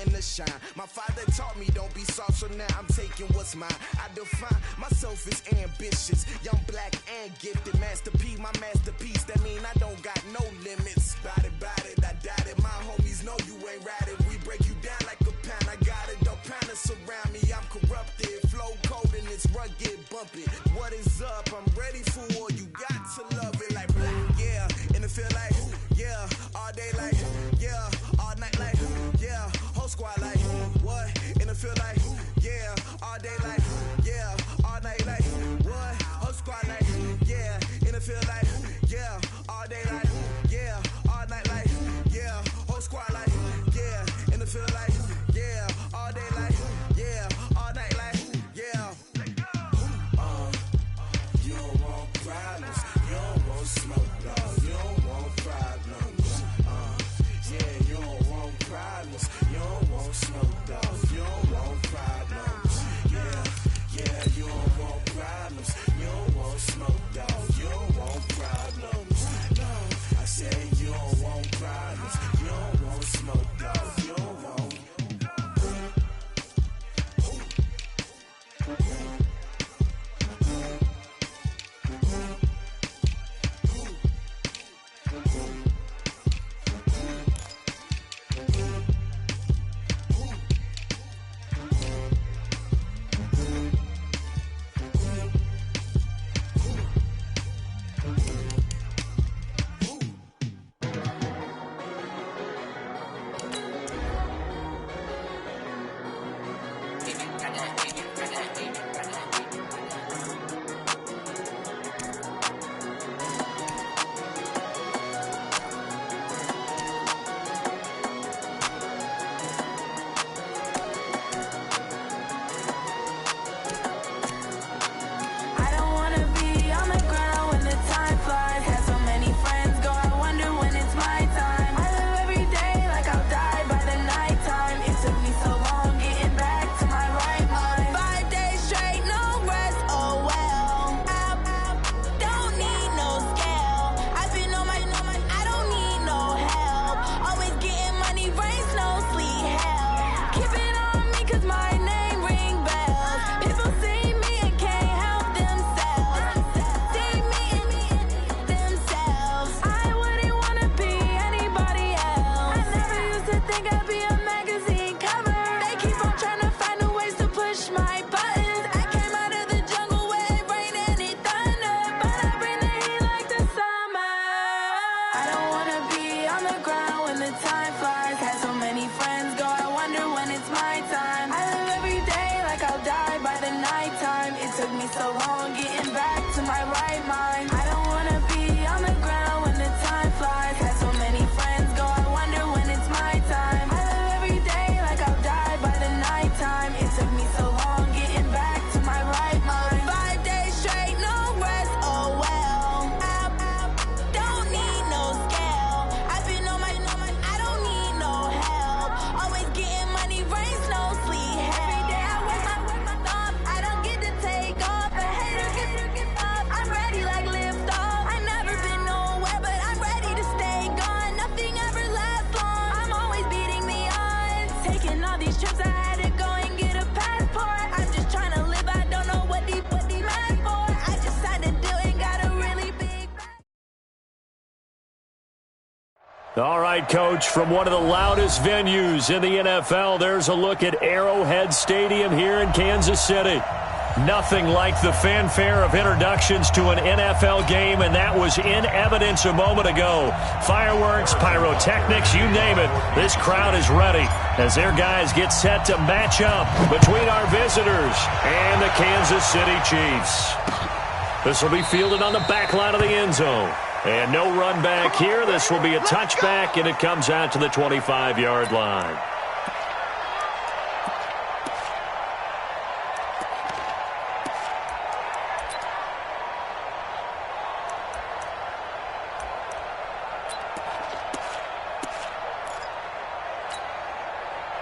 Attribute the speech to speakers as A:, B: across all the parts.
A: time to shine. My father taught me don't be soft, so now I'm taking what's mine. I define myself as ambitious, young, black, and gifted. Master P, my masterpiece, that mean I don't got no limits. Bout it, I doubt it. My homies know you ain't ride it. We break you down like a pound. I got it, don't pound to surround me. I'm corrupted, flow cold and it's rugged, bump it. What is up? I'm ready for war. You got to love it like black, yeah. And it feel like, yeah. All day like, yeah. All night like, yeah. Whole squad like, what? And it feel like, yeah. All day like, yeah. All night like, what? Whole squad like, yeah. And it feel like, yeah. All day like, yeah. All night like, yeah. Whole squad like, yeah. And it feel like, yeah. All day like, yeah. All night like, yeah. You don't want problems. You don't want smoke, dog. You don't want problems. Yeah, you don't want problems. You don't want smoke, dog. You don't want problems. Yeah, you don't want problems. You don't want smoke, dog. You don't want problems. No, I said you don't want problems. You don't want smoke, dog. You don't want.
B: All right, Coach, from one of the loudest venues in the NFL, there's a look at Arrowhead Stadium here in Kansas City. Nothing like the fanfare of introductions to an NFL game, and that was in evidence a moment ago. Fireworks, pyrotechnics, you name it. This crowd is ready as their guys get set to match up between our visitors and the Kansas City Chiefs. This will be fielded on the back line of the end zone. And no run back here. This will be a touchback, and it comes out to the 25-yard line.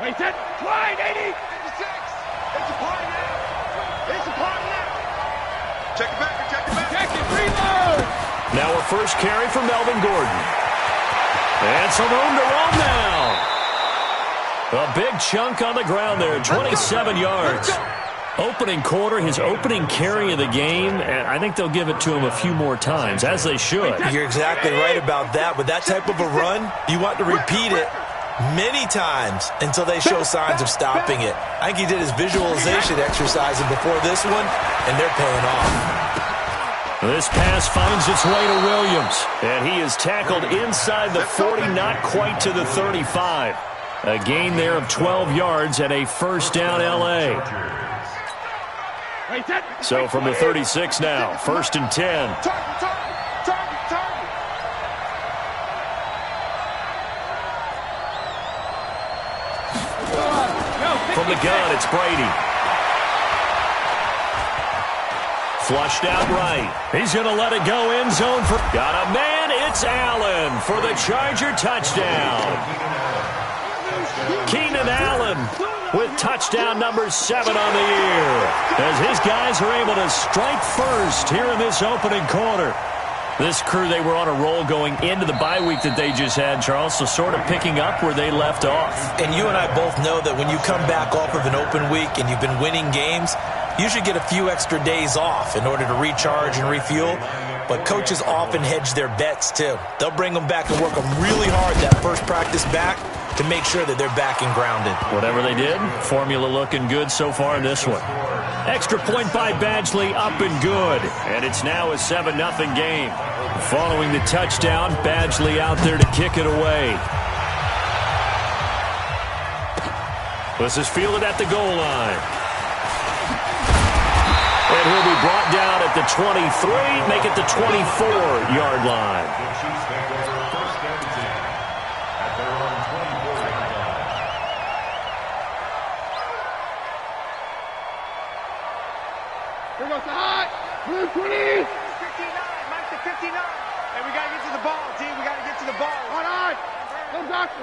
C: Wait, set, line, 80, 56. It's a party now. It's a party now. Check it back, check it back. Check it, reload.
B: Now a first carry for Melvin Gordon. And some room to roam now. A big chunk on the ground there, 27 yards. Opening quarter, his opening carry of the game, and I think they'll give it to him a few more times, as they should.
D: You're exactly right about that. With that type of a run, you want to repeat it many times until they show signs of stopping it. I think he did his visualization exercises before this one, and they're paying off.
B: This pass finds its way to Williams, and he is tackled inside the 40, not quite to the 35. A gain there of 12 yards and a first down L.A. So from the 36 now, 1st and 10. From the gun, it's Brady. Flushed out right. He's going to let it go end zone. Got a man. It's Allen for the Charger touchdown. Keenan Allen with touchdown number 7 on the year, as his guys are able to strike first here in this opening quarter. This crew, they were on a roll going into the bye week that they just had, Charles, so sort of picking up where they left off.
D: And you and I both know that when you come back off of an open week and you've been winning games, you should get a few extra days off in order to recharge and refuel. But coaches often hedge their bets, too. They'll bring them back and work them really hard that first practice back to make sure that they're back and grounded.
B: Whatever they did, formula looking good so far in this one. Extra point by Badgley, up and good. And it's now a 7-0 game. Following the touchdown, Badgley out there to kick it away. This is fielded at the goal line. And he'll be brought down at the 23, make it the 24-yard line.
C: Here goes the hot. Blue 20. 59. Mike to 59. And we got to get to the ball, team. We got to get to the ball. All right. Go doctor.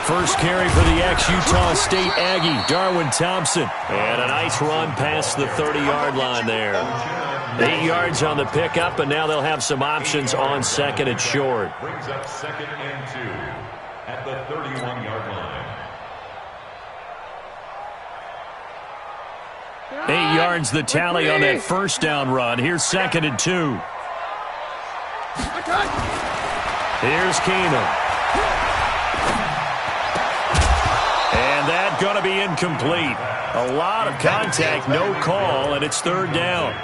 B: First carry for the ex-Utah State Aggie, Darwin Thompson. And a nice run past the 30-yard line there. 8 yards on the pickup, and now they'll have some options on second and short.
E: Brings up 2nd and 2 at the 31-yard line.
B: 8 yards the tally on that first down run. Here's 2nd and 2. Here's Keenum. And that going to be incomplete. A lot of contact, no call, and it's 3rd down.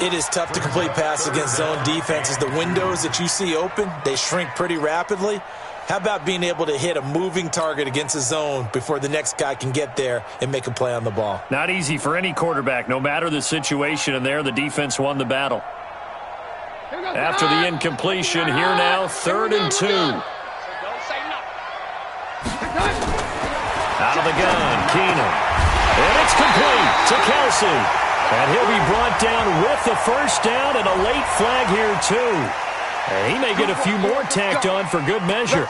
D: It is tough to complete passes against zone defenses. The windows that you see open, they shrink pretty rapidly. How about being able to hit a moving target against a zone before the next guy can get there and make a play on the ball?
B: Not easy for any quarterback, no matter the situation, and there the defense won the battle. After the incompletion, here now, 3rd and 2. Out of the gun, Keenum. And it's complete to Kelsey. And he'll be brought down with the first down and a late flag here, too. And he may get a few more tacked on for good measure.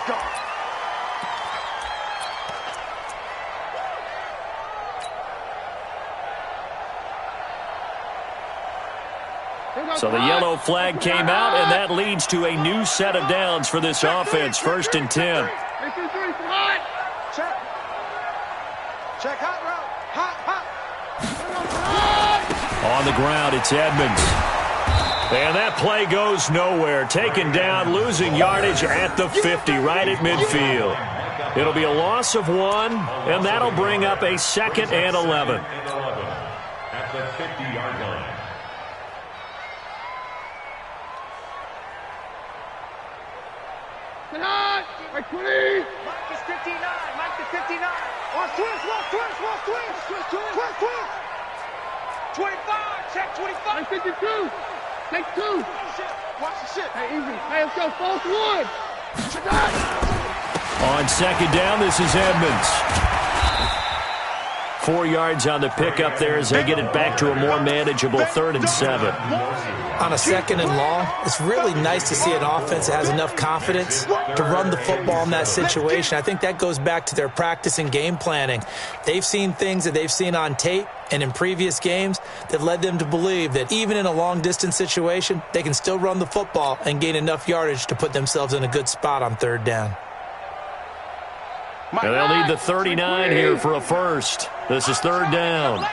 B: So the yellow flag came out, and that leads to a new set of downs for this offense. 1st and 10.
C: Check hot route. Hot.
B: On the ground, it's Edmonds. And that play goes nowhere. Taken down, losing yardage at the 50, right at midfield. It'll be a loss of 1, and that'll bring up a 2nd and 11.
E: At the 50-yard line.
C: Mike 20. Mike is 59. Mike to 59. Watch twist. 25. Check 25. Mike 52. Take 2. Watch the shit. Hey, easy. Hey, let's go. False 1.
B: On 2nd down, this is Edmonds. 4 yards on the pickup there as they get it back to a more manageable 3rd and 7.
D: On a 2nd and long, it's really nice to see an offense that has enough confidence to run the football in that situation. I think that goes back to their practice and game planning. They've seen things that they've seen on tape and in previous games that led them to believe that even in a long-distance situation, they can still run the football and gain enough yardage to put themselves in a good spot on 3rd down.
B: And they'll need the 39 here for a first. This is third down.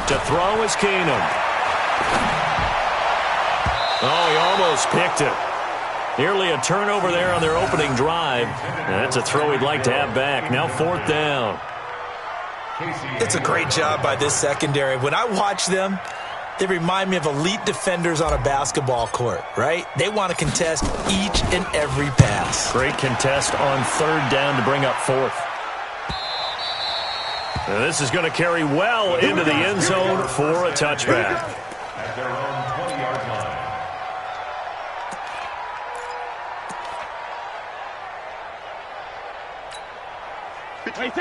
B: To throw is Keenum. Oh, he almost picked it. Nearly a turnover there on their opening drive. And that's a throw he'd like to have back. Now fourth down.
D: It's a great job by this secondary. When I watch them, they remind me of elite defenders on a basketball court, right? They want to contest each and every pass.
B: Great contest on third down to bring up fourth. And this is going to carry well into the end zone for a touchback.
E: At their own 20-yard line.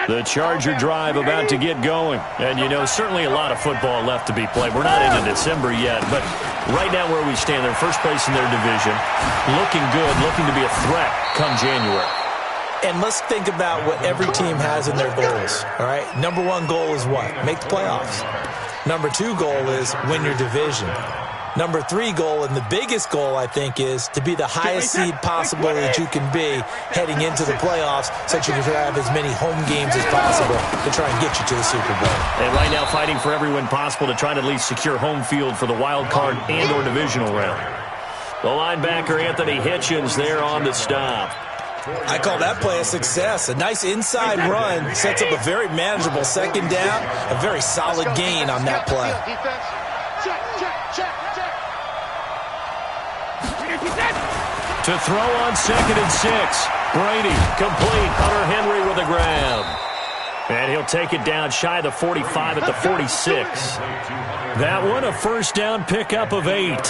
B: The Charger drive about to get going. And, you know, certainly a lot of football left to be played. We're not into December yet, but right now where we stand, they're first place in their division, looking good, looking to be a threat come January.
D: And let's think about what every team has in their goals, all right? Number one goal is what? Make the playoffs. Number two goal is win your division. Number three goal, and the biggest goal, I think, is to be the highest seed possible that you can be heading into the playoffs so that you can have as many home games as possible to try and get you to the Super Bowl.
B: And right now fighting for every win possible to try to at least secure home field for the wild card and or divisional round. The linebacker, Anthony Hitchens, there on the stop.
D: I call that play a success. A nice inside run sets up a very manageable second down, a very solid gain on that play.
B: To throw on 2nd and 6. Brady complete. Hunter Henry with a grab. And he'll take it down shy of the 45 at the 46. That one a first down pickup of 8.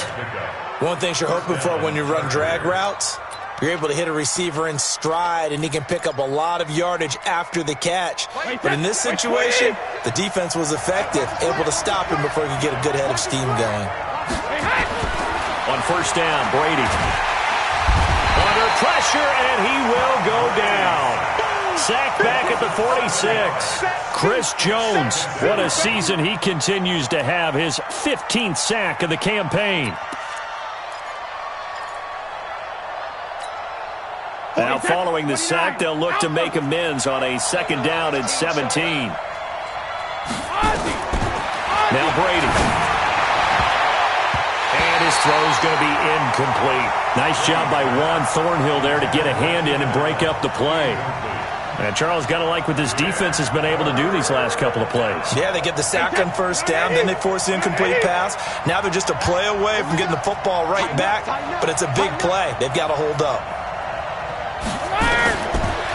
D: One thing you're hoping for when you run drag routes, you're able to hit a receiver in stride, and he can pick up a lot of yardage after the catch. But in this situation, the defense was effective, able to stop him before he could get a good head of steam going.
B: On first down, Brady. Under pressure, and he will go down. Sacked back at the 46. Chris Jones, what a season he continues to have. His 15th sack of the campaign. Now following the sack, they'll look to make amends on a 2nd down and 17. Now Brady. And his throw's going to be incomplete. Nice job by Juan Thornhill there to get a hand in and break up the play. And Charles, got to like what this defense has been able to do these last couple of plays.
D: Yeah, they get the sack on first down, then they force the incomplete pass. Now they're just a play away from getting the football right back, but it's a big play. They've got to hold up.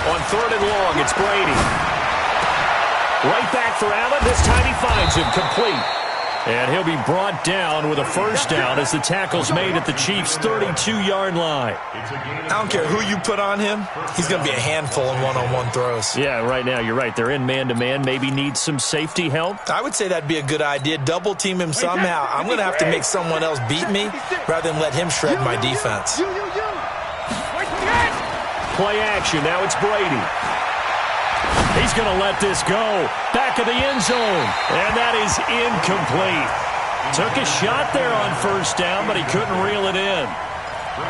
B: On 3rd and long, it's Brady. Right back for Allen. This time he finds him complete. And he'll be brought down with a first down as the tackle's made at the Chiefs' 32-yard line.
D: I don't care who you put on him. He's going to be a handful in one-on-one throws.
B: Yeah, right now, you're right. They're in man-to-man. Maybe need some safety help.
D: I would say that'd be a good idea. Double team him somehow. I'm going to have to make someone else beat me rather than let him shred my defense.
B: Play action. Now it's Brady. He's going to let this go. Back of the end zone. And that is incomplete. Took a shot there on first down, but he couldn't reel it in.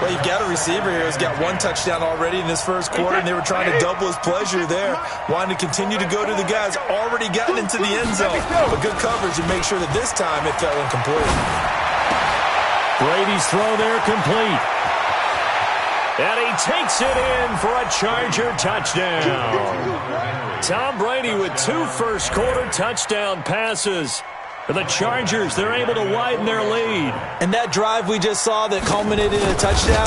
D: Well, you've got a receiver here who's got one touchdown already in this first quarter, and they were trying to double his pleasure there, wanting to continue to go to the guys already gotten into the end zone. But good coverage to make sure that this time it fell incomplete.
B: Brady's throw there complete. And he takes it in for a Charger touchdown. Tom Brady with 2 first-quarter touchdown passes. For the Chargers, they're able to widen their lead.
D: And that drive we just saw that culminated in a touchdown,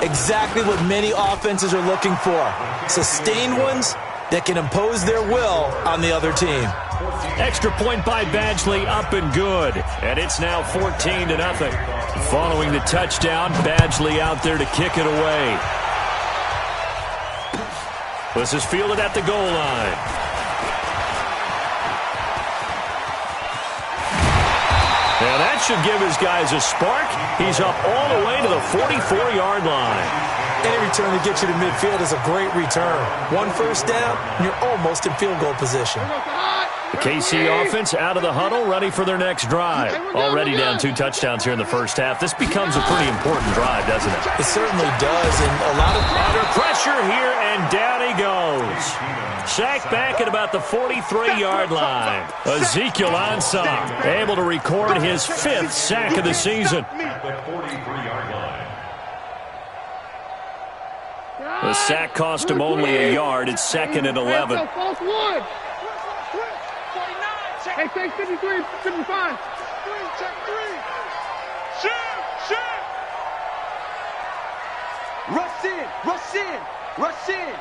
D: exactly what many offenses are looking for. Sustained ones that can impose their will on the other team.
B: Extra point by Badgley, up and good. And it's now 14-0. Following the touchdown, Badgley out there to kick it away. This is fielded at the goal line. Now that should give his guys a spark. He's up all the way to the 44-yard line.
D: Any return to get you to midfield is a great return. One first down, and you're almost in field goal position.
B: The KC offense out of the huddle, ready for their next drive. Already down 2 touchdowns here in the first half. This becomes a pretty important drive, doesn't it?
D: It certainly does, and a lot of
B: under pressure here, and down he goes. Sacked back at about the 43-yard line. Ezekiel Ansah able to record his 5th sack of the season.
E: The 43-yard line.
B: The sack cost him only a yard. It's 2nd and 11.
C: Hey, take 53, 55. Check 3. Shoot. Rush in.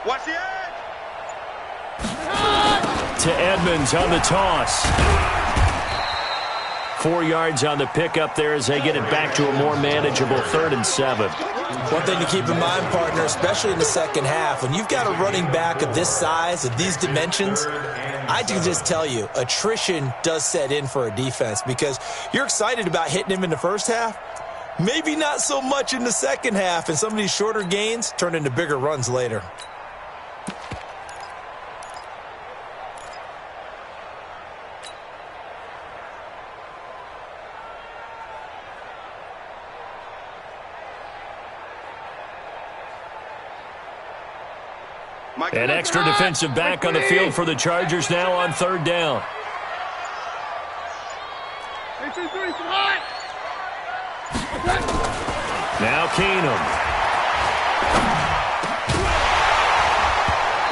C: Watch the edge.
B: To Edmonds on the toss. 4 yards on the pickup there as they get it back to a more manageable 3rd and 7.
D: One thing to keep in mind, partner, especially in the second half, when you've got a running back of this size, of these dimensions, I can just tell you, attrition does set in for a defense because you're excited about hitting him in the first half. Maybe not so much in the second half, and some of these shorter gains turn into bigger runs later.
B: An extra defensive back on the field for the Chargers now on 3rd down. Now Keenum.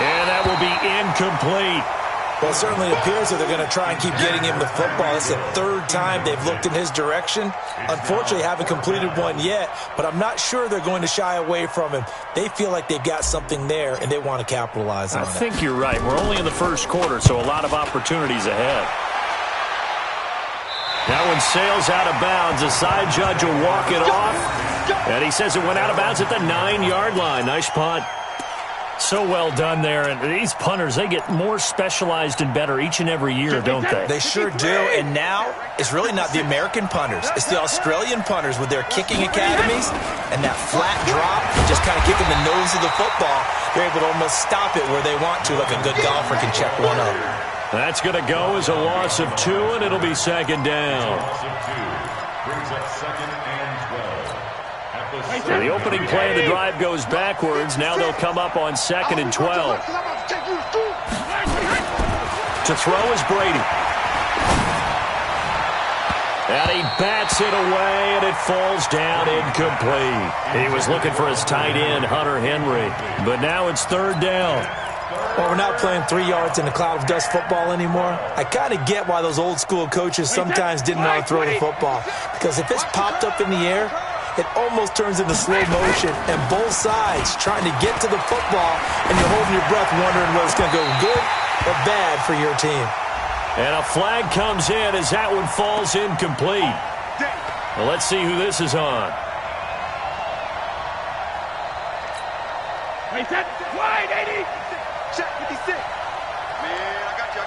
B: And that will be incomplete.
D: Well, it certainly appears that they're going to try and keep getting him the football. It's the 3rd time they've looked in his direction. Unfortunately, haven't completed one yet, but I'm not sure they're going to shy away from him. They feel like they've got something there, and they want to capitalize on it.
B: I think you're right. We're only in the first quarter, so a lot of opportunities ahead. That one sails out of bounds. The side judge will walk it off, and he says it went out of bounds at the 9-yard line. Nice punt. So well done there. And these punters, they get more specialized and better each and every year, don't they?
D: They sure do. And now it's really not the American punters. It's the Australian punters with their kicking academies and that flat drop and just kind of kicking the nose of the football. They're able to almost stop it where they want to, like a good golfer can check one up.
B: That's going to go as a loss of 2, and it'll be 2nd down.
E: Loss of 2 brings up 2nd and 12.
B: So the opening play of the drive goes backwards. Now they'll come up on 2nd and 12. To throw is Brady. And he bats it away, and it falls down incomplete. He was looking for his tight end, Hunter Henry. But now it's 3rd down.
D: Well, we're not playing 3 yards in a cloud of dust football anymore. I kind of get why those old school coaches sometimes didn't want to throw the football. Because if it's popped up in the air, it almost turns into slow motion, and both sides trying to get to the football, and you're holding your breath wondering whether it's going to go good or bad for your team.
B: And a flag comes in as that one falls incomplete. Well, let's see who this is on.
C: Hey, set, wide, 80. Check 56. Man, I got you.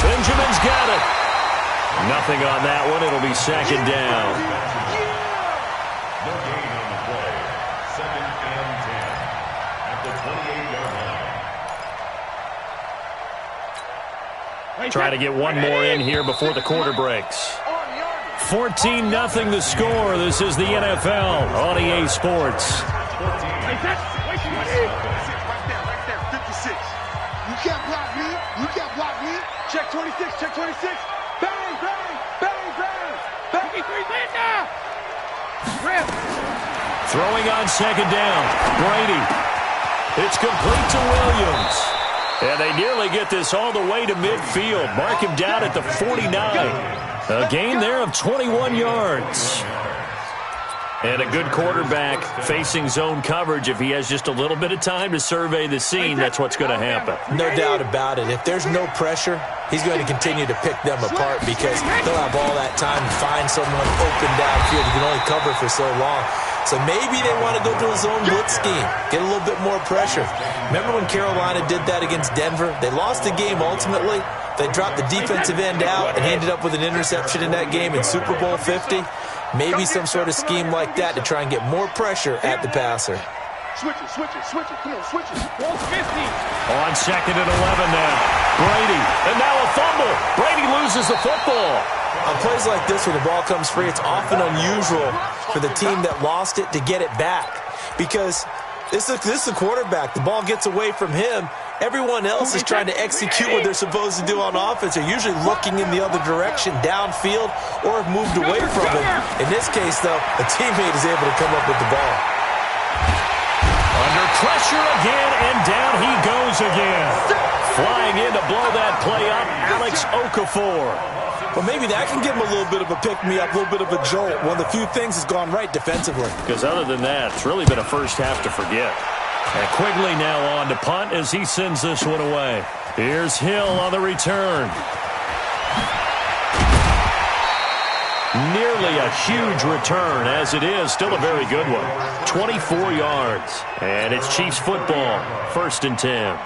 B: Benjamin's got it. Nothing on that one. It'll be 2nd down.
E: No gain on the play. 2nd and 10 at the 28-yard line.
B: Try to get one more in here before the quarter breaks. 14-0 the score. This is the NFL on EA Sports.
C: Right there. 56. You can't block me. Check 26. Bang. 53, land now.
B: Throwing on 2nd down. Brady. It's complete to Williams. And they nearly get this all the way to midfield. Mark him down at the 49. A gain there of 21 yards. And a good quarterback facing zone coverage. If he has just a little bit of time to survey the scene, that's what's going to happen.
D: No doubt about it. If there's no pressure, he's going to continue to pick them apart because he'll have all that time to find someone open downfield. He can only cover for so long. So maybe they want to go to a zone blitz scheme, get a little bit more pressure. Remember when Carolina did that against Denver? They lost the game ultimately. They dropped the defensive end out and ended up with an interception in that game in Super Bowl 50. Maybe some sort of scheme like that to try and get more pressure at the passer.
C: Switch it. Come on, switch it. Ball's 50.
B: On 2nd and 11 now. Brady. And now a fumble. Brady loses the football.
D: On plays like this where the ball comes free, it's often unusual for the team that lost it to get it back. Because this is a quarterback. The ball gets away from him. Everyone else is trying to execute what they're supposed to do on offense. They're usually looking in the other direction, downfield, or have moved away from it. In this case, though, a teammate is able to come up with the ball.
B: Under pressure again, and down he goes again. Flying in to blow that play up, Alex Okafor.
D: Well, maybe that can give him a little bit of a pick-me-up, a little bit of a jolt. One of the few things has gone right defensively.
B: Because other than that, it's really been a first half to forget. And Quigley now on to punt as he sends this one away. Here's Hill on the return. Nearly a huge return, as it is. Still a very good one. 24 yards. And it's Chiefs football. 1st and 10.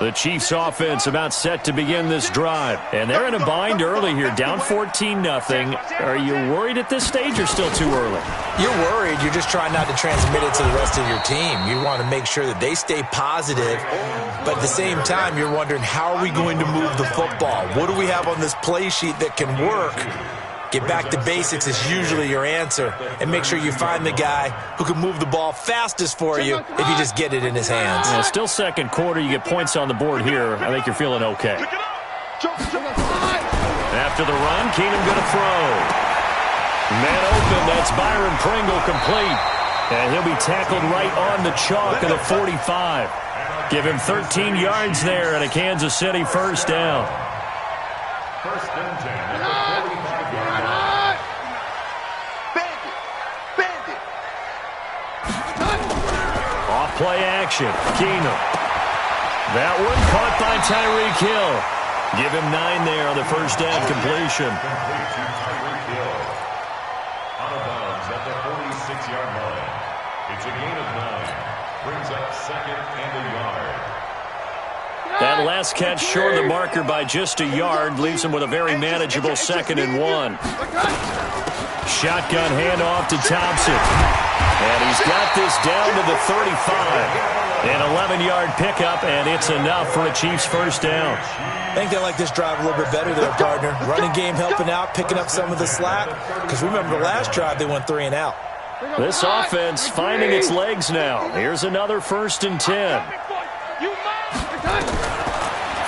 B: The Chiefs offense about set to begin this drive. And they're in a bind early here, down 14-0. Are you worried at this stage or still too early?
D: You're worried. You're just trying not to transmit it to the rest of your team. You want to make sure that they stay positive. But at the same time, you're wondering, how are we going to move the football? What do we have on this play sheet that can work? Get back to basics is usually your answer. And make sure you find the guy who can move the ball fastest for you if you just get it in his hands.
B: Yeah, still second quarter. You get points on the board here. I think you're feeling okay. After the run, Keenum going to throw. Man open. That's Byron Pringle complete. And he'll be tackled right on the chalk of the 45. Give him 13 yards there and a Kansas City first down.
E: 1st and 10.
B: Play action. Keenum. That one caught by Tyreek Hill. Give him 9 there on the first down completion.
E: Complete to Tyreek Hill. Out of bounds at the 46-yard line. It's a gain of 9. Brings up 2nd and a yard.
B: That last catch short of the marker by just a yard leaves him with a very manageable 2nd and 1. Shotgun handoff to Thompson. And he's got this down to the 35. An 11-yard pickup, and it's enough for a Chiefs first down.
D: I think they like this drive a little bit better there, partner. Running game helping out, picking up some of the slack. Because remember, the last drive they went 3 and out.
B: This offense finding its legs now. Here's another 1st and 10.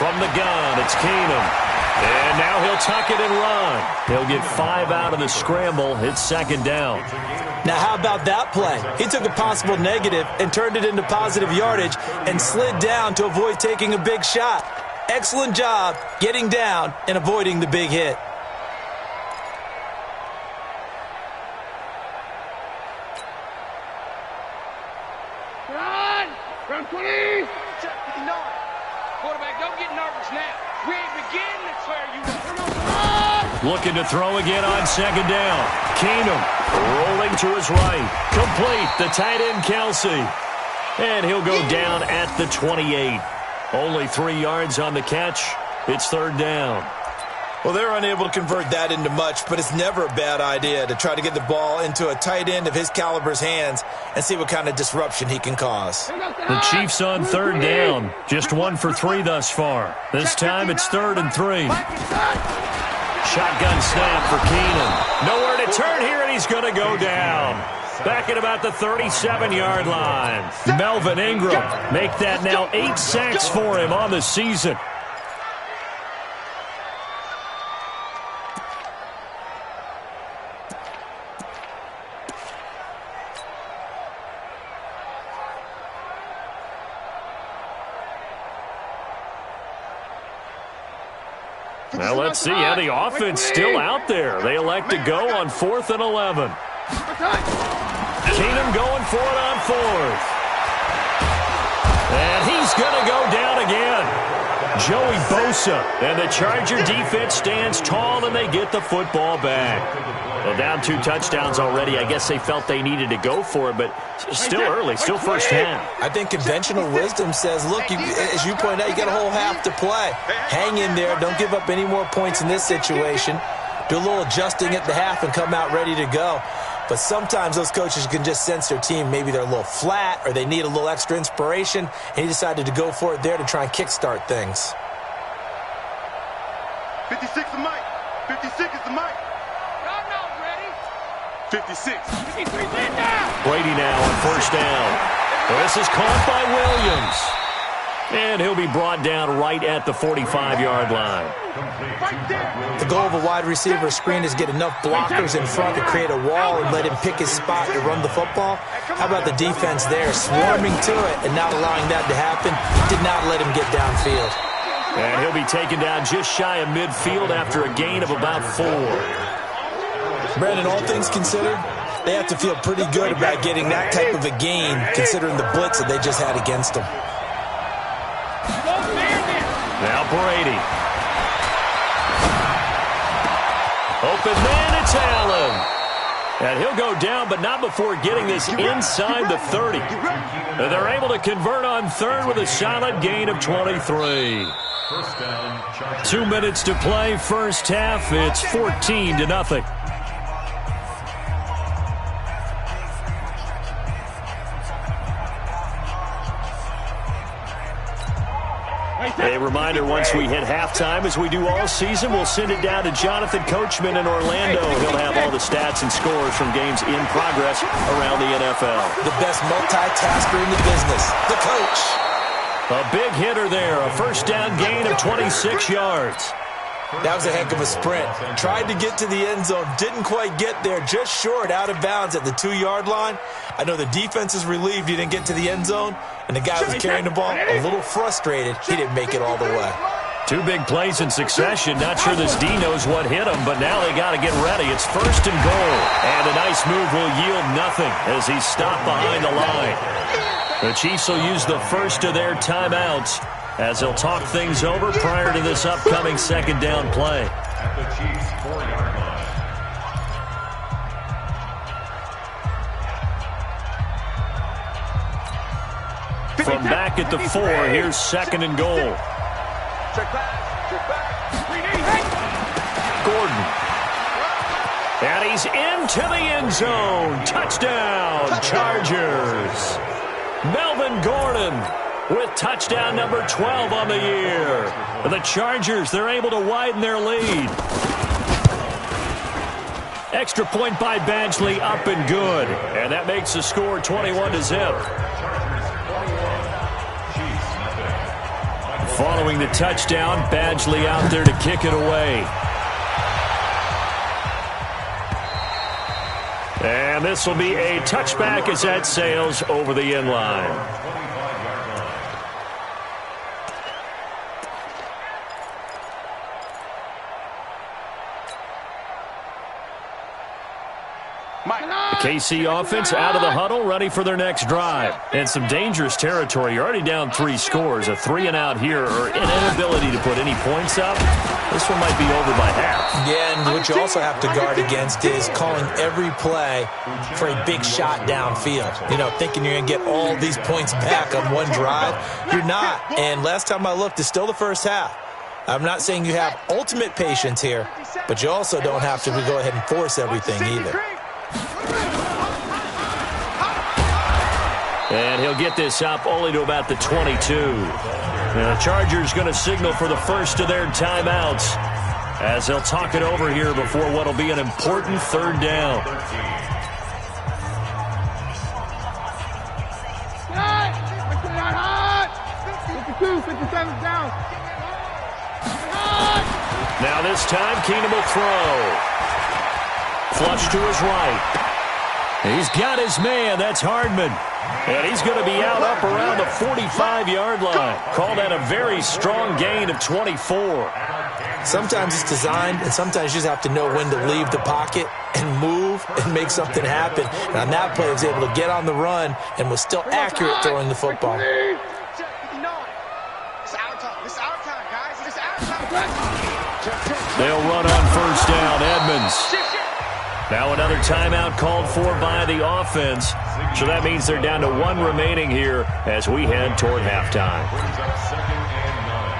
B: From the gun, it's Keenum. And now he'll tuck it and run. He'll get 5 out of the scramble. It's 2nd down.
D: Now, how about that play? He took a possible negative and turned it into positive yardage and slid down to avoid taking a big shot. Excellent job getting down and avoiding the big hit.
C: Run 20. Check 59. Quarterback, don't get nervous now. We ain't beginning to clear you.
B: Looking to throw again on 2nd down. Keenum rolling to his right. Complete. The tight end, Kelsey. And he'll go down at the 28. Only 3 yards on the catch. It's 3rd down.
D: Well, they're unable to convert that into much, but it's never a bad idea to try to get the ball into a tight end of his caliber's hands and see what kind of disruption he can cause.
B: The Chiefs on 3rd down. Just 1 for 3 thus far. This time it's 3rd and 3. Shotgun snap for Keenum. Nowhere to turn here, and he's going to go down. Back at about the 37-yard line. Melvin Ingram make that now 8 sacks for him on the season. Now let's see how the offense still out there. They elect to go on 4th and 11. Keenum going for it on 4th. And he's going to go down again. Joey Bosa. And the Charger defense stands tall, and they get the football back. Well, down 2 touchdowns already. I guess they felt they needed to go for it, but still early, still first half.
D: I think conventional wisdom says, look, as you pointed out, you got a whole half to play. Hang in there. Don't give up any more points in this situation. Do a little adjusting at the half and come out ready to go. But sometimes those coaches can just sense their team. Maybe they're a little flat or they need a little extra inspiration, and he decided to go for it there to try and kickstart things.
C: 56 is Mike. 56 is the Mike. 56.
B: Brady now on first down. This is caught by Williams. And he'll be brought down right at the 45-yard line.
D: The goal of a wide receiver screen is get enough blockers in front to create a wall and let him pick his spot to run the football. How about the defense there, swarming to it and not allowing that to happen? Did not let him get downfield.
B: And he'll be taken down just shy of midfield after a gain of about 4.
D: Brandon, all things considered, they have to feel pretty good about getting that type of a gain considering the blitz that they just had against them.
B: Now Brady. Open man, it's Allen. And he'll go down, but not before getting this inside the 30. And they're able to convert on third with a solid gain of 23. 2 minutes to play, first half. It's 14-0. A reminder, once we hit halftime, as we do all season, we'll send it down to Jonathan Coachman in Orlando. He'll have all the stats and scores from games in progress around the NFL.
D: The best multitasker in the business, the coach.
B: A big hitter there, a first down gain of 26 yards.
D: That was a heck of a sprint. Tried to get to the end zone, didn't quite get there, just short, out of bounds at the 2-yard line. I know the defense is relieved he didn't get to the end zone, and the guy who was carrying the ball, a little frustrated, he didn't make it all the way.
B: 2 big plays in succession. Not sure this D knows what hit him, but now they got to get ready. It's first and goal, and a nice move will yield nothing as he's stopped behind the line. The Chiefs will use the first of their timeouts as they'll talk things over prior to this upcoming second down play.
E: At the Chiefs' 4-yard line.
B: From back at the 4, here's second and goal. Gordon. And he's into the end zone. Touchdown, Chargers. Melvin Gordon with touchdown number 12 on the year. The Chargers, they're able to widen their lead. Extra point by Badgley, up and good. And that makes the score 21-0. Following the touchdown, Badgley out there to kick it away. And this will be a touchback as that sails over the end line. The KC offense out of the huddle, ready for their next drive. And some dangerous territory. You're already down 3 scores. A 3-and-out here, or an inability to put any points up. This one might be over by half.
D: Yeah, and what you also have to guard against is calling every play for a big shot downfield. You know, thinking you're going to get all these points back on one drive. You're not. And last time I looked, it's still the first half. I'm not saying you have ultimate patience here, but you also don't have to go ahead and force everything either.
B: And he'll get this up only to about the 22. And the Chargers going to signal for the first of their timeouts as they'll talk it over here before what will be an important third down. Now this time, Keenum will throw. Flush to his right. He's got his man. That's Hardman. And he's going to be out up around the 45-yard line. Call that a very strong gain of 24.
D: Sometimes it's designed, and sometimes you just have to know when to leave the pocket and move and make something happen. And on that play, he was able to get on the run and was still accurate throwing the football.
C: It's our time. It's our time, guys.
B: They'll run on first down. Edmonds. Now another timeout called for by the offense. So that means they're down to one remaining here as we head toward halftime.
E: Brings up 2nd and 9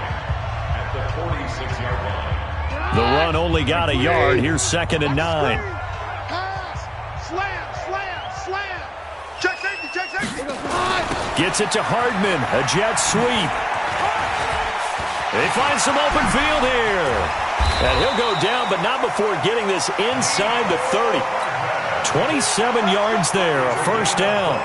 E: at the 46-yard line.
B: The run only got a yard. Here's 2nd and 9.
C: Pass. Slam, slam, slam. Check safety, check safety.
B: Gets it to Hardman. A jet sweep. They find some open field here. And he'll go down, but not before getting this inside the 30. 27 yards there, a first down.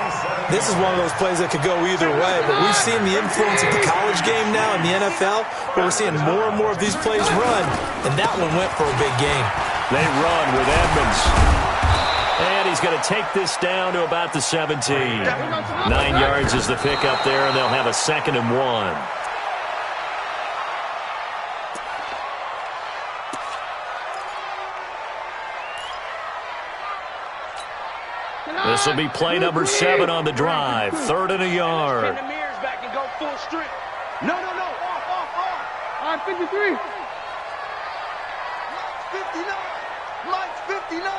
D: This is one of those plays that could go either way, but we've seen the influence of the college game now in the NFL, where we're seeing more and more of these plays run, and that one went for a big gain.
B: They run with Edmonds. And he's going to take this down to about the 17. 9 yards is the pickup there, and they'll have a 2nd and 1. This will be play number 7 on the drive. 3rd and a yard.
C: Spin the mirrors back and go full strip. No. Off. I'm 53. Mike's 59.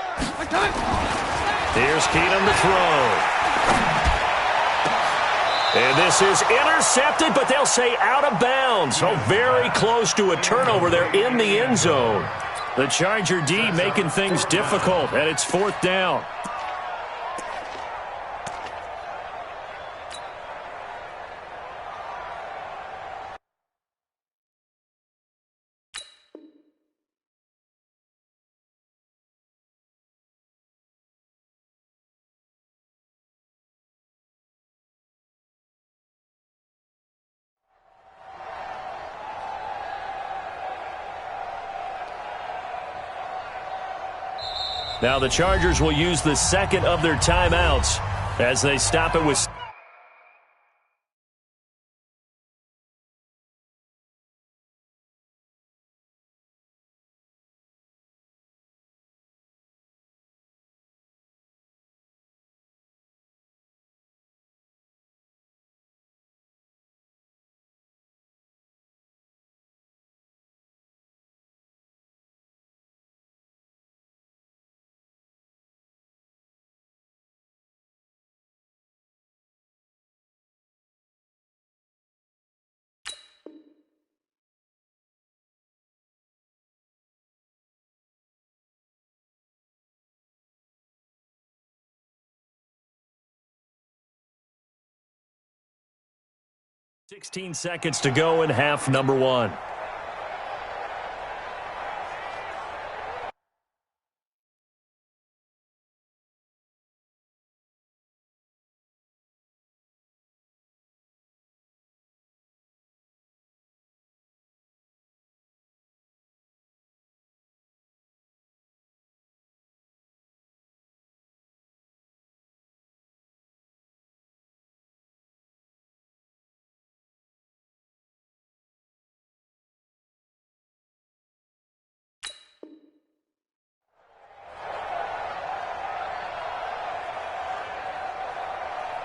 B: Here's Keenum to throw. And this is intercepted, but they'll say out of bounds. So very close to a turnover there in the end zone. The Charger D making things difficult, and it's 4th down. Now the Chargers will use the 2nd of their timeouts as they stop it with... ...16 seconds to go in half number 1.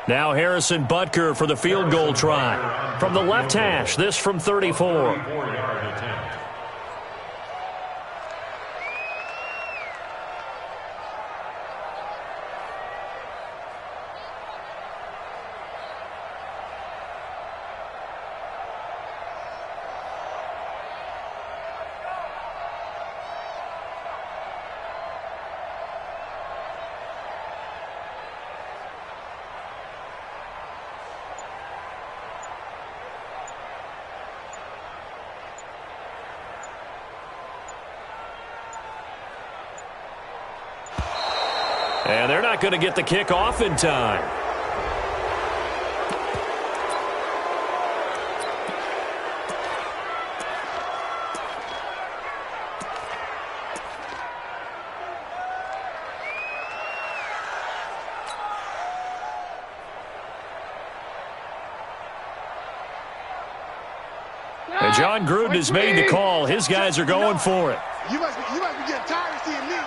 B: Now Harrison Butker for the field goal try. From the left hash, this from 34.
E: 34-yard attempt.
B: And they're not going to get the kick off in time. And John Gruden has made the call. His guys are going for it.
C: You must be getting tired of seeing me.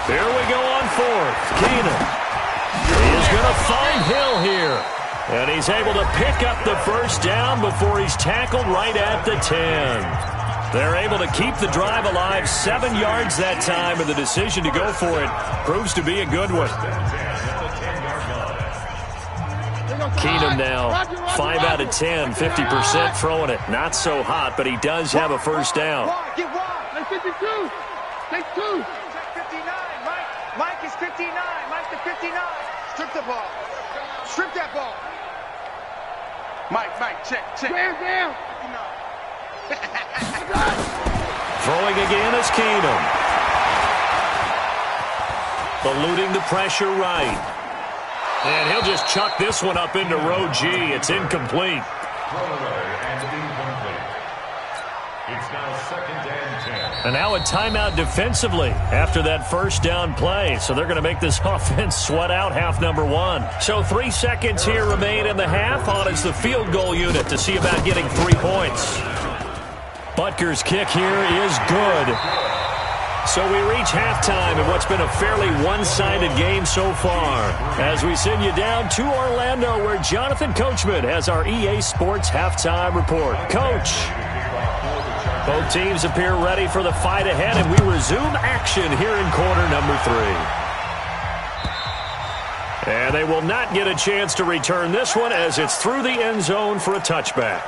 B: Here we go on 4th. Keenum. He is going to find Hill here. And he's able to pick up the first down before he's tackled right at the 10. They're able to keep the drive alive, 7 yards that time, and the decision to go for it proves to be a good one. Keenum now, 5 out of 10, 50% throwing it. Not so hot, but he does have a first down.
C: Get wide. Take 52. Take 2. Check 59. Mike is 59. Mike to 59. Strip the ball. Strip that ball. Mike, check. Down.
B: Throwing again is Keenum. Eluding the pressure right. And he'll just chuck this one up into row G. It's incomplete.
E: It's now 2nd and 10.
B: And now a timeout defensively after that first down play. So they're going to make this offense sweat out half number 1. So 3 seconds here remain in the half. On is the field goal unit to see about getting 3 points. Butker's kick here is good. So we reach halftime in what's been a fairly one-sided game so far. As we send you down to Orlando, where Jonathan Coachman has our EA Sports halftime report. Coach. Both teams appear ready for the fight ahead, and we resume action here in quarter number 3. And they will not get a chance to return this one as it's through the end zone for a touchback.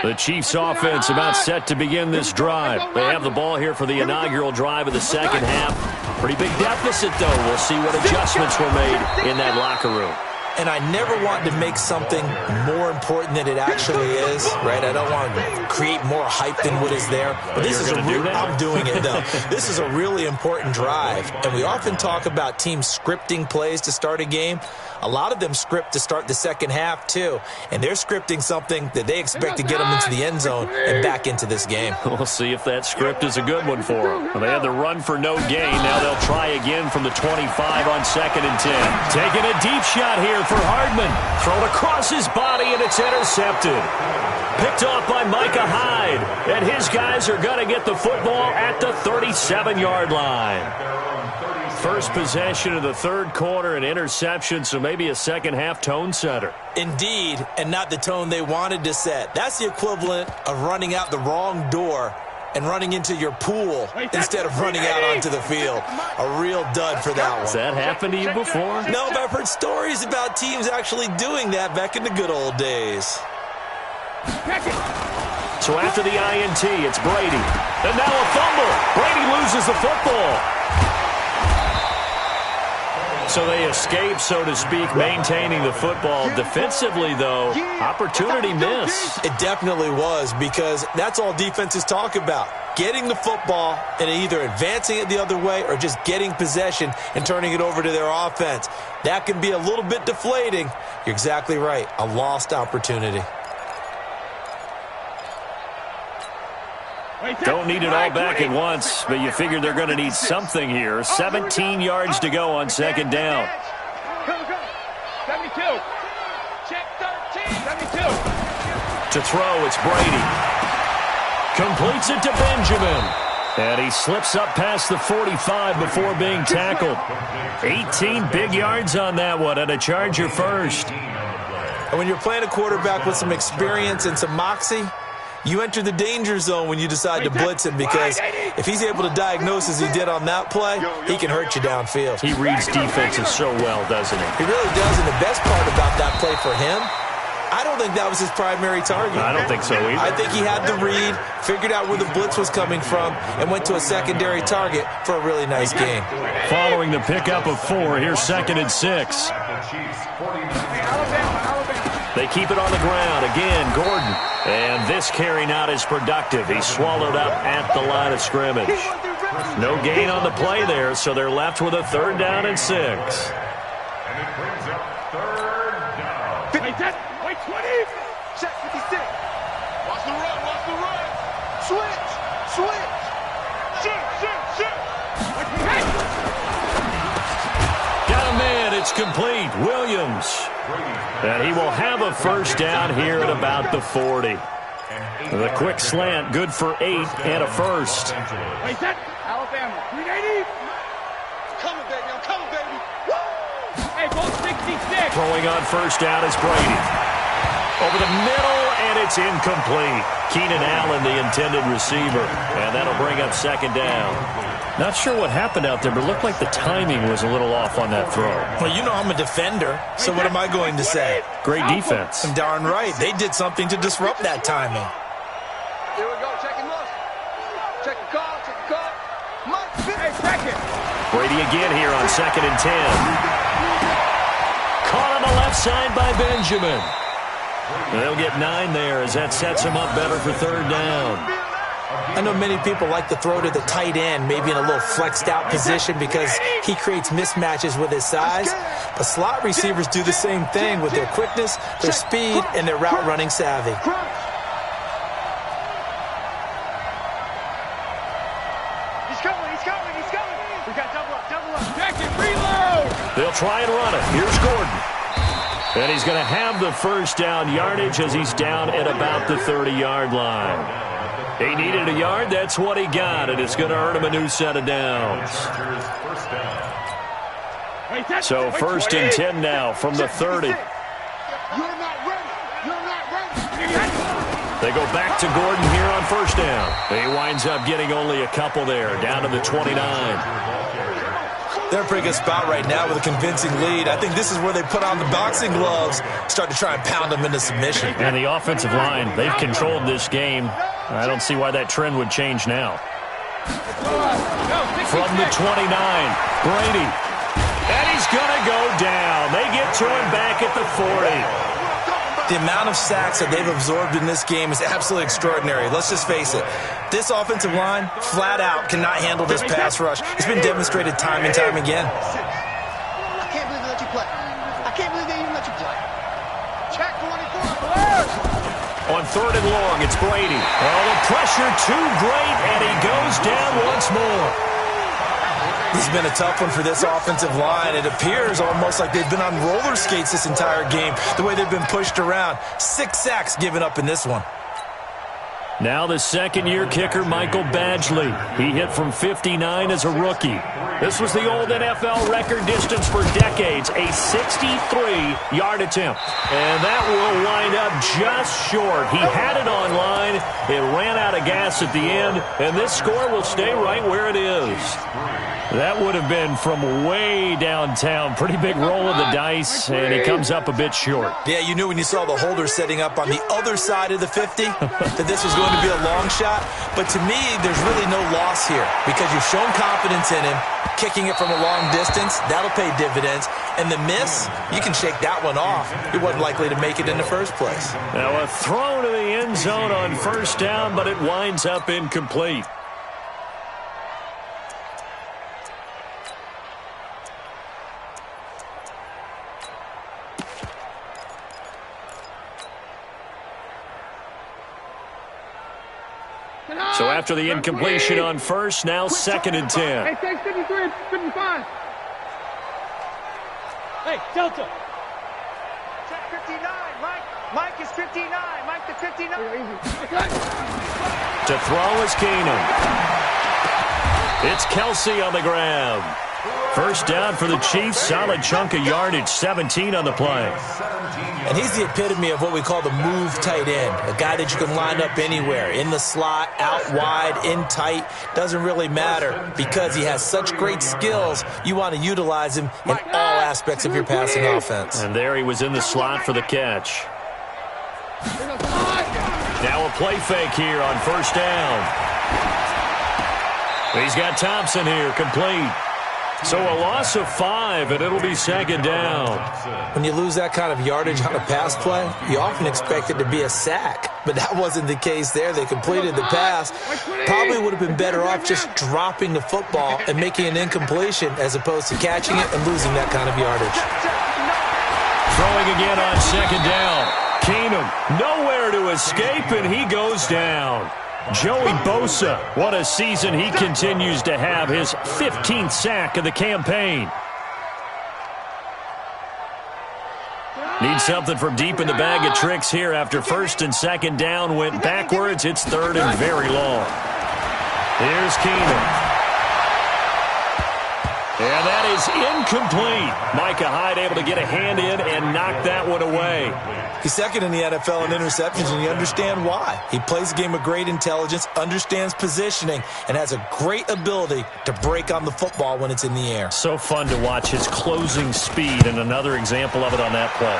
B: The Chiefs offense about set to begin this drive. They have the ball here for the inaugural drive of the second half. Pretty big deficit, though. We'll see what adjustments were made in that locker room.
D: And I never want to make something more important than it actually is, right? I don't want to create more hype than what is there. But this is I'm doing it, though. This is a really important drive. And we often talk about teams scripting plays to start a game. A lot of them script to start the second half, too. And they're scripting something that they expect to get them into the end zone and back into this game.
B: We'll see if that script is a good one for them. Well, they had the run for no gain. Now they'll try again from the 25 on 2nd and 10. Taking a deep shot here for Hardman. Thrown across his body, and it's intercepted. Picked off by Micah Hyde. And his guys are going to get the football at the 37-yard line. First possession of the third quarter, an interception, so maybe a second-half tone setter.
D: Indeed, and not the tone they wanted to set. That's the equivalent of running out the wrong door and running into your pool instead of running out onto the field. A real dud for that one.
B: Has that happened to you before?
D: No, but I've heard stories about teams actually doing that back in the good old days.
B: So after the INT, it's Brady. And now a fumble. Brady loses the football. So they escape, so to speak, maintaining the football. Defensively, though, opportunity miss.
D: It definitely was, because that's all defenses talk about. Getting the football and either advancing it the other way or just getting possession and turning it over to their offense. That can be a little bit deflating. You're exactly right. A lost opportunity.
B: Don't need it all back at once, but you figure they're going to need something here. 17 yards to go on second down.
C: Go. 72. Check 13. 72.
B: To throw, it's Brady. Completes it to Benjamin. And he slips up past the 45 before being tackled. 18 big yards on that one, and a Charger first.
D: And when you're playing a quarterback with some experience and some moxie, you enter the danger zone when you decide to blitz him, because if he's able to diagnose as he did on that play, he can hurt you downfield.
B: He reads defenses so well, doesn't he?
D: He really does, and the best part about that play for him, I don't think that was his primary target.
B: I don't think so either.
D: I think he had the read, figured out where the blitz was coming from, and went to a secondary target for a really nice gain.
B: Following the pickup of 4, here's 2nd and 6. They keep it on the ground. Again, Gordon. And this carry not as productive. He's swallowed up at the line of scrimmage. No gain on the play there, so they're left with a 3rd down and 6.
E: And it brings up 3rd down.
C: 50. Wait, 20. Check 56. Watch the run. Switch. Shoot.
B: Got a man. It's complete. Williams And he will have a first down here at about the 40. The quick slant, good for 8 and a first.
C: Wait, set. Alabama. 380. Coming, baby. I'm coming, baby. Woo! Hey, ball 66.
B: Throwing on first down is Brady. Over the middle, and it's incomplete. Keenan Allen, the intended receiver. And that'll bring up second down. Not sure what happened out there, but it looked like the timing was a little off on that throw.
D: Well, you know I'm a defender, so what am I going to say?
B: Great defense.
D: I'm darn right. They did something to disrupt that timing.
C: Here we go. Check him out. Check the call. Check the call. Hey, check it.
B: Brady again here on 2nd and 10. Caught on the left side by Benjamin. They'll get 9 there as that sets him up better for third down.
D: I know many people like to throw to the tight end, maybe in a little flexed out position because he creates mismatches with his size. But slot receivers do the same thing with their quickness, their speed, and their route running savvy.
C: He's coming. We got double up. Check it, reload.
B: They'll try and run it. Here's Gordon. And he's going to have the first down yardage as he's down at about the 30-yard line. He needed a yard. That's what he got, and it's going to earn him a new set of downs. So 1st and 10 now from the 30.
C: You're not ready.
B: They go back to Gordon here on first down. He winds up getting only a couple there, down to the 29.
D: They're a pretty good spot right now with a convincing lead. I think this is where they put on the boxing gloves, start to try and pound them into submission.
B: And the offensive line, they've controlled this game. I don't see why that trend would change now. From the 29, Brady. And he's going to go down. They get to him back at the 40.
D: The amount of sacks that they've absorbed in this game is absolutely extraordinary. Let's just face it. This offensive line, flat out, cannot handle this pass rush. It's been demonstrated time and time again.
C: I can't believe they let you play. I can't believe they even let you play. Check 24.
B: On 3rd and long, it's Brady. Oh, the pressure too great, and he goes down once more.
D: This has been a tough one for this offensive line. It appears almost like they've been on roller skates this entire game, the way they've been pushed around. 6 sacks given up in this one.
B: Now the second-year kicker, Michael Badgley. He hit from 59 as a rookie. This was the old NFL record distance for decades, a 63-yard attempt. And that will wind up just short. He had it on line. It ran out of gas at the end, and this score will stay right where it is. That would have been from way downtown. Pretty big roll of the dice, and he comes up a bit short.
D: Yeah, you knew when you saw the holder setting up on the other side of the 50 that this was going to be a long shot. But to me, there's really no loss here because you've shown confidence in him. Kicking it from a long distance, that'll pay dividends. And the miss, you can shake that one off. He wasn't likely to make it in the first place.
B: Now a throw to the end zone on first down, but it winds up incomplete. So after the incompletion on first, now 2nd and 10.
C: Hey, take 53, 55. Hey, Delta. Check 59, Mike. Mike is 59. Mike to 59.
B: To throw is Keenan. It's Kelsey on the grab. First down for the Chiefs. Solid chunk of yardage, 17 on the play.
D: And he's the epitome of what we call the move tight end. A guy that you can line up anywhere. In the slot, out wide, in tight. Doesn't really matter because he has such great skills. You want to utilize him in all aspects of your passing offense.
B: And there he was in the slot for the catch. Now a play fake here on first down. He's got Thompson here, complete. So a loss of 5, and it'll be 2nd down.
D: When you lose that kind of yardage on a pass play, you often expect it to be a sack. But that wasn't the case there. They completed the pass. Probably would have been better off just dropping the football and making an incompletion as opposed to catching it and losing that kind of yardage.
B: Throwing again on 2nd down. Keenum nowhere to escape, and he goes down. Joey Bosa, what a season he continues to have, his 15th sack of the campaign. Need something from deep in the bag of tricks here after first and second down went backwards. It's third and very long. Here's Keenum. And that is incomplete. Micah Hyde able to get a hand in and knock that one away.
D: He's second in the NFL in interceptions, and you understand why. He plays a game of great intelligence, understands positioning, and has a great ability to break on the football when it's in the air.
B: So fun to watch his closing speed, and another example of it on that play.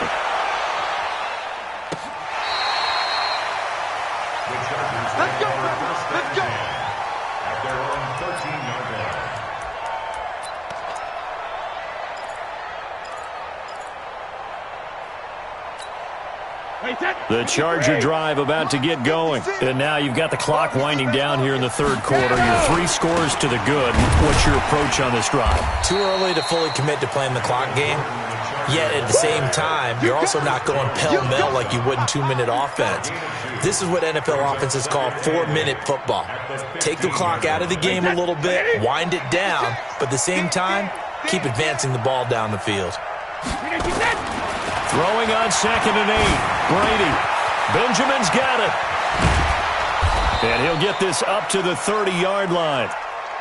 C: Let's go, let's go.
E: At their own 13-yard line.
B: The Charger drive about to get going. And now you've got the clock winding down here in the third quarter. You're 3 scores to the good. What's your approach on this drive?
D: Too early to fully commit to playing the clock game. Yet at the same time, you're also not going pell-mell like you would in 2-minute offense. This is what NFL offenses call 4-minute football. Take the clock out of the game a little bit, wind it down, but at the same time, keep advancing the ball down the field.
B: Throwing on 2nd and 8. Brady. Benjamin's got it. And he'll get this up to the 30-yard line.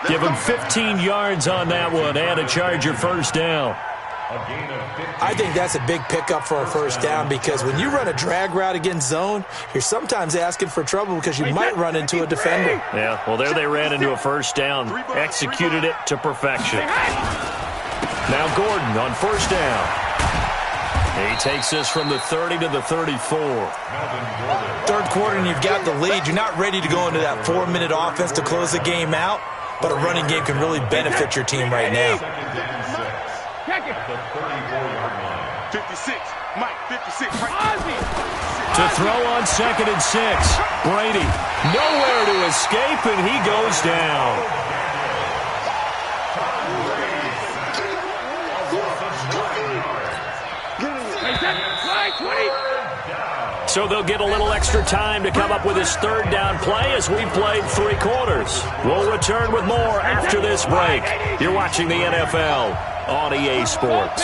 B: Give him 15 yards on that one and a Charger first down.
D: I think that's a big pickup for a first down because when you run a drag route against zone, you're sometimes asking for trouble because you might run into a defender.
B: Yeah, well, there they ran into a first down. Executed it to perfection. Now Gordon on first down. He takes this from the 30 to the 34.
D: Third quarter and you've got the lead. You're not ready to go into that 4-minute offense to close the game out, but a running game can really benefit your team right now.
C: 56. Mike, 56.
B: To throw on 2nd and 6. Brady nowhere to escape, and he goes down. So they'll get a little extra time to come up with his third down play as we played 3 quarters. We'll return with more after this break. You're watching the NFL on EA Sports.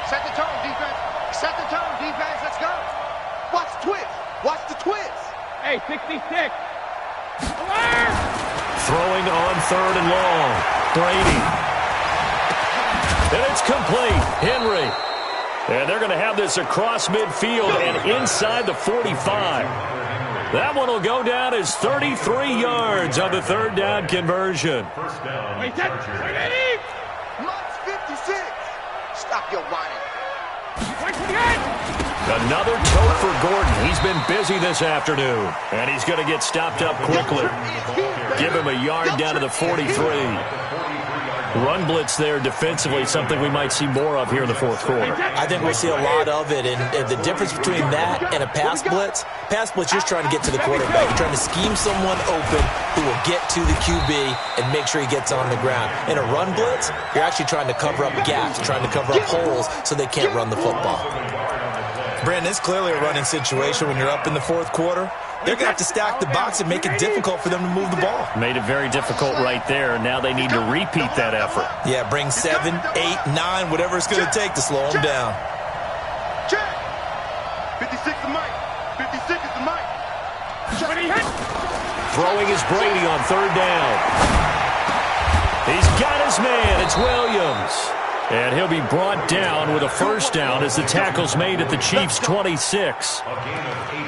C: Set the tone, defense. Set the tone, defense. Let's go. Watch the twist. Watch the twist. Hey, 66.
B: Throwing on 3rd and long. Brady. And it's complete. Henry. And they're going to have this across midfield and inside the 45. That one will go down as 33 yards on the 3rd down conversion.
E: First down.
C: Mike's 56. Stop your whining.
B: Another tote for Gordon. He's been busy this afternoon. And he's going to get stopped up quickly. Give him a yard down to the 43. Run blitz there defensively, something we might see more of here in the fourth quarter.
D: I think we'll see a lot of it, and the difference between that and a pass blitz, you're just trying to get to the quarterback. You're trying to scheme someone open who will get to the QB and make sure he gets on the ground. In a run blitz, you're actually trying to cover up gaps, trying to cover up holes so they can't run the football. Brandon, it's clearly a running situation when you're up in the fourth quarter. They're going to have to stack the box and make it difficult for them to move the ball.
B: Made it very difficult right there. Now they need to repeat that effort.
D: Yeah, bring 7, 8, 9, whatever it's going to take to slow them down.
C: Check. 56 is Mike. 56 is the Mike.
B: Throwing is Brady on 3rd down. He's got his man. It's Williams. And he'll be brought down with a first down as the tackle's made at the Chiefs' 26.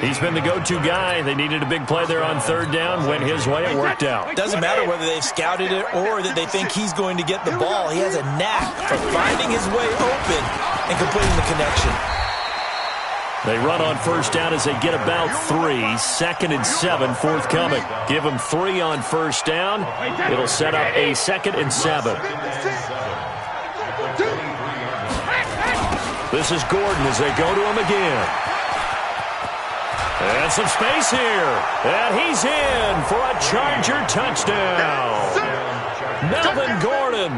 B: He's been the go-to guy. They needed a big play there on 3rd down. Went his way. It worked out.
D: Doesn't matter whether they've scouted it or that they think he's going to get the ball. He has a knack for finding his way open and completing the connection.
B: They run on first down as they get about 3. 2nd and 7 forthcoming. Give them 3 on first down. It'll set up a 2nd and 7. This is Gordon as they go to him again. And some space here. And he's in for a Charger touchdown. Melvin Gordon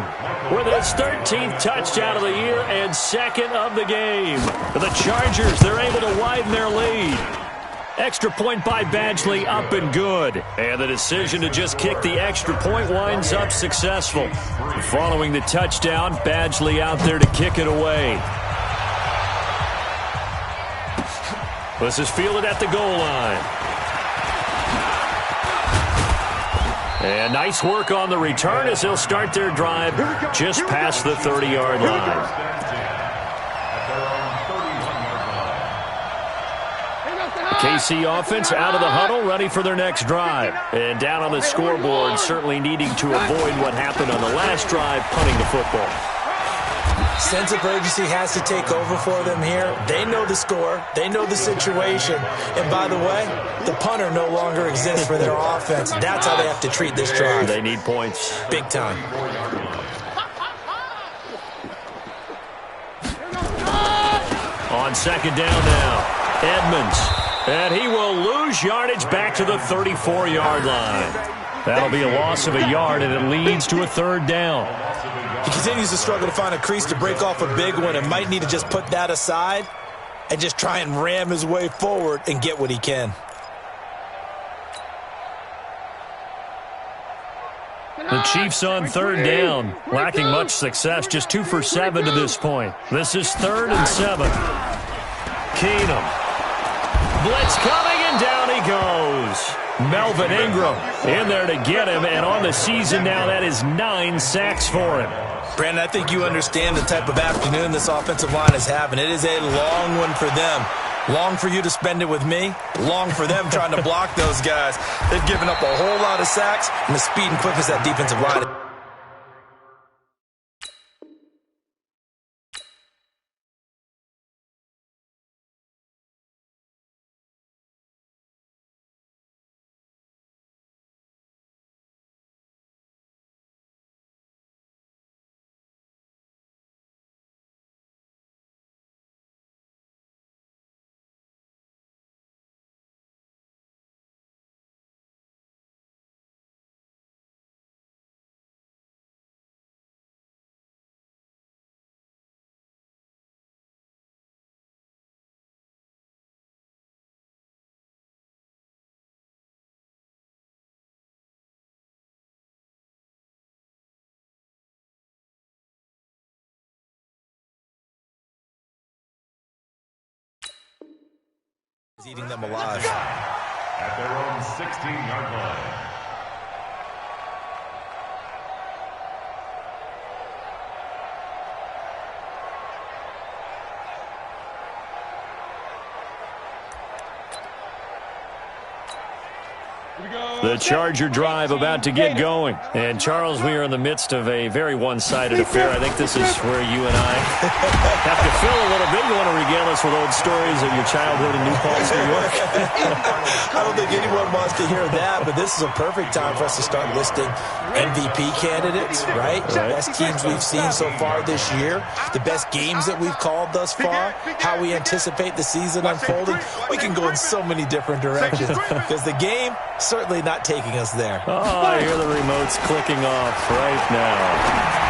B: with his 13th touchdown of the year and 2nd of the game. The Chargers, they're able to widen their lead. Extra point by Badgley, up and good. And the decision to just kick the extra point winds up successful. Following the touchdown, Badgley out there to kick it away. This is fielded at the goal line. And nice work on the return as they'll start their drive just past the 30-yard line. KC offense out of the huddle, ready for their next drive. And down on the scoreboard, certainly needing to avoid what happened on the last drive, punting the football.
D: Sense of urgency has to take over for them here. They know the score. They know the situation. And by the way, the punter no longer exists for their offense. That's how they have to treat this drive.
B: They need points.
D: Big time.
B: On second down now, Edmonds. And he will lose yardage back to the 34-yard line. That'll be a loss of a yard, and it leads to a third down.
D: He continues to struggle to find a crease to break off a big one and might need to just put that aside and just try and ram his way forward and get what he can.
B: The Chiefs on third down, lacking much success, just 2 for 7 to this point. This is 3rd and 7. Keenum. Blitz coming, and down he goes. Melvin Ingram in there to get him, and on the season now, that is 9 sacks for him.
D: Brandon, I think you understand the type of afternoon this offensive line is having. It is a long one for them. Long for you to spend it with me. Long for them trying to block those guys. They've given up a whole lot of sacks, and the speed and quickness of that defensive line. Eating them alive.
E: At their own 16-yard line.
B: The Charger drive about to get going. And, Charles, we are in the midst of a very one-sided affair. I think this is where you and I have to fill a little bit. You want to regale us with old stories of your childhood in New Paltz, New York?
D: I don't think anyone wants to hear that, but this is a perfect time for us to start listing MVP candidates, right? The best teams we've seen so far this year, the best games that we've called thus far, how we anticipate the season unfolding. We can go in so many different directions because the game certainly not taking us there.
B: Oh, I hear the remotes clicking off right now.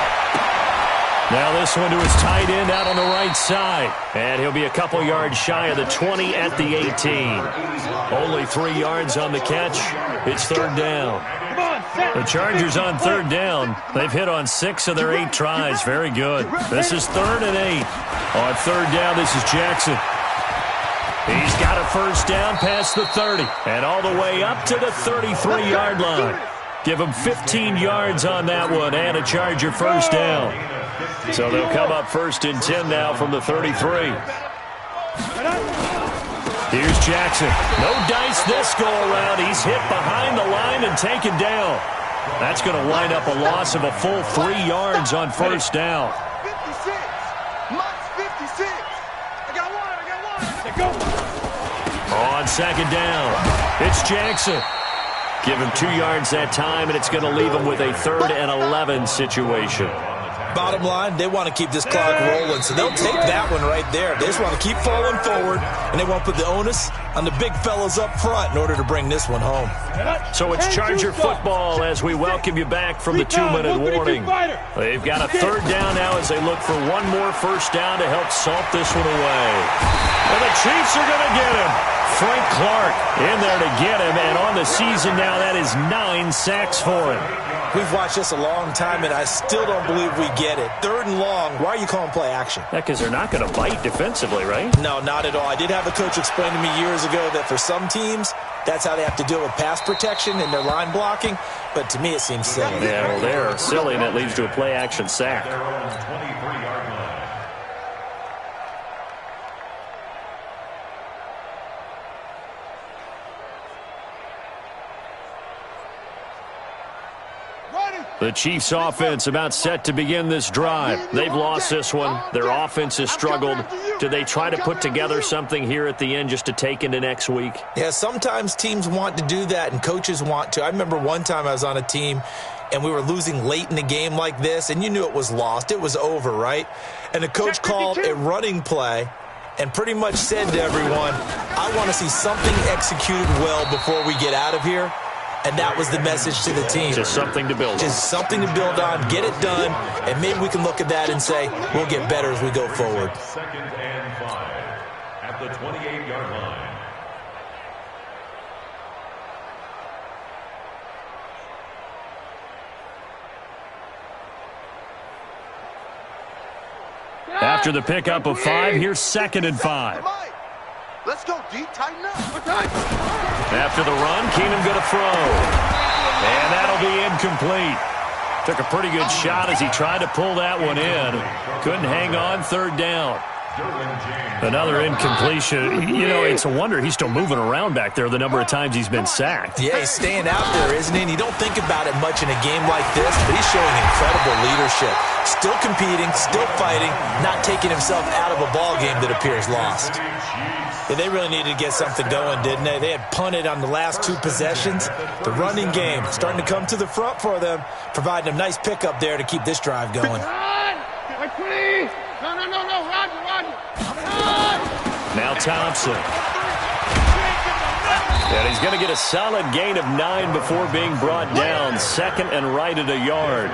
B: Now this one to his tight end out on the right side. And he'll be a couple yards shy of the 20 at the 18. Only 3 yards on the catch. It's third down. The Chargers on third down. They've hit on 6 of their 8 tries. Very good. This is 3rd and 8. On third down, this is Jackson. He's got a first down past the 30 and all the way up to the 33-yard line. Give him 15 yards on that one and a Charger first down. So they'll come up 1st and 10 now from the 33. Here's Jackson. No dice this go-around. He's hit behind the line and taken down. That's going to wind up a loss of a full 3 yards on first down.
C: 56. Mike's 56. I got one.
B: On second down, it's Jackson. Give him 2 yards that time, and it's going to leave him with a 3rd and 11 situation.
D: Bottom line, they want to keep this clock rolling, so they'll take that one right there. They just want to keep falling forward, and they want to put the onus on the big fellas up front in order to bring this one home.
B: So it's Charger football as we welcome you back from the 2-minute warning. They've got a third down now as they look for one more first down to help salt this one away. And the Chiefs are going to get him. Frank Clark in there to get him, and on the season now, that is 9 sacks for him.
D: We've watched this a long time, and I still don't believe we get it. 3rd and long, why are you calling play action?
B: Yeah, because they're not going to bite defensively, right?
D: No, not at all. I did have a coach explain to me years ago that for some teams, that's how they have to deal with pass protection and their line blocking, but to me it seems silly.
B: Yeah, well, they're silly, and it leads to a play action sack.
E: Their own 23-yard line.
B: The Chiefs offense about set to begin this drive. They've lost this one. Their offense has struggled. Do they try to put together something here at the end just to take into next week?
D: Yeah, sometimes teams want to do that and coaches want to. I remember one time I was on a team and we were losing late in the game like this, and you knew it was lost. It was over, right? And the coach called a running play and pretty much said to everyone, I want to see something executed well before we get out of here. And that was the message to the team.
B: Just something to build on.
D: Just something to build on, get it done, and maybe we can look at that and say, we'll get better as we go forward.
E: 2nd and 5 at the 28-yard line.
B: After the pickup of 5, here's 2nd and 5.
C: Let's go, D. Tighten up.
B: After the run, Keenum going to throw. And that'll be incomplete. Took a pretty good shot as he tried to pull that one in. Couldn't hang on, 3rd down. Another incompletion. You know, it's a wonder he's still moving around back there the number of times he's been sacked.
D: Yeah, he's staying out there, isn't he? And you don't think about it much in a game like this, but he's showing incredible leadership. Still competing, still fighting, not taking himself out of a ball game that appears lost. Yeah, they really needed to get something going, didn't they? They had punted on the last 2 possessions. The running game starting to come to the front for them, providing a nice pickup there to keep this drive going.
B: Now Thompson. And he's going to get a solid gain of 9 before being brought down. 2nd and right at a yard.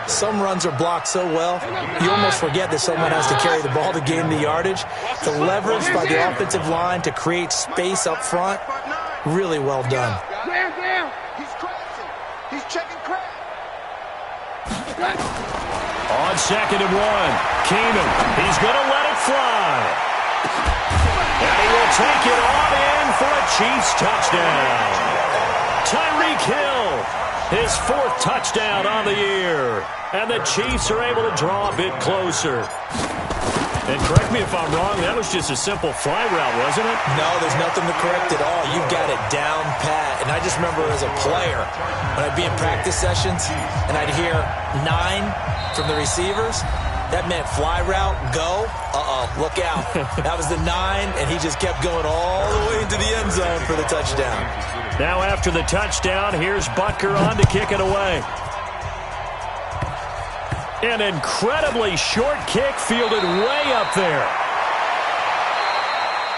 D: Some runs are blocked so well, you almost forget that someone has to carry the ball to gain the yardage. The leverage by the offensive line to create space up front, really well done.
C: He's crashing. He's checking crash.
B: On 2nd and 1, Keenum. He's going to let it fly. And he will take it on in for a Chiefs touchdown. Tyreek Hill, his 4th touchdown on the year. And the Chiefs are able to draw a bit closer. And correct me if I'm wrong, that was just a simple fly route, wasn't it?
D: No, there's nothing to correct at all. You've got it down pat. And I just remember as a player, when I'd be in practice sessions and I'd hear 9 from the receivers, that meant fly route, go. Look out. That was the 9, and he just kept going all the way into the end zone for the touchdown.
B: Now after the touchdown, here's Butker on to kick it away. An incredibly short kick fielded way up there.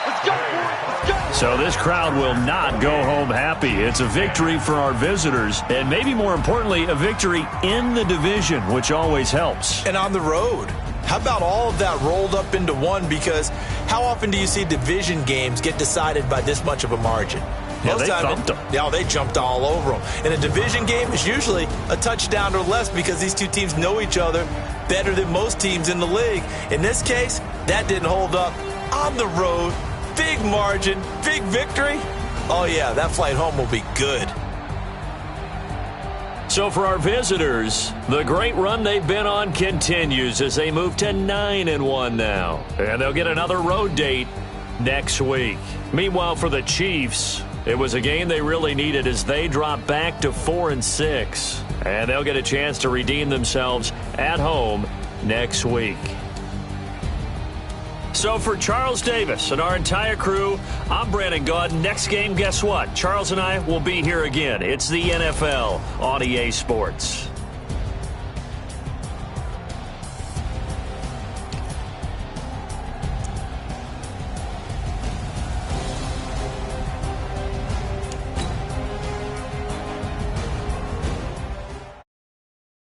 C: Let's go, boys. Let's go.
B: So this crowd will not go home happy. It's a victory for our visitors, and maybe more importantly, a victory in the division, which always helps.
D: And on the road. How about all of that rolled up into one? Because how often do you see division games get decided by this much of a margin?
B: Yeah, they thumped them.
D: Yeah, they jumped all over them. And a division game is usually a touchdown or less because these two teams know each other better than most teams in the league. In this case, that didn't hold up. On the road, big margin, big victory. Oh, yeah, that flight home will be good.
B: So for our visitors, the great run they've been on continues as they move to 9-1 now. And they'll get another road date next week. Meanwhile, for the Chiefs, it was a game they really needed as they drop back to 4-6. And they'll get a chance to redeem themselves at home next week. So for Charles Davis and our entire crew, I'm Brandon Gaud. Next game, guess what? Charles and I will be here again. It's the NFL on EA Sports.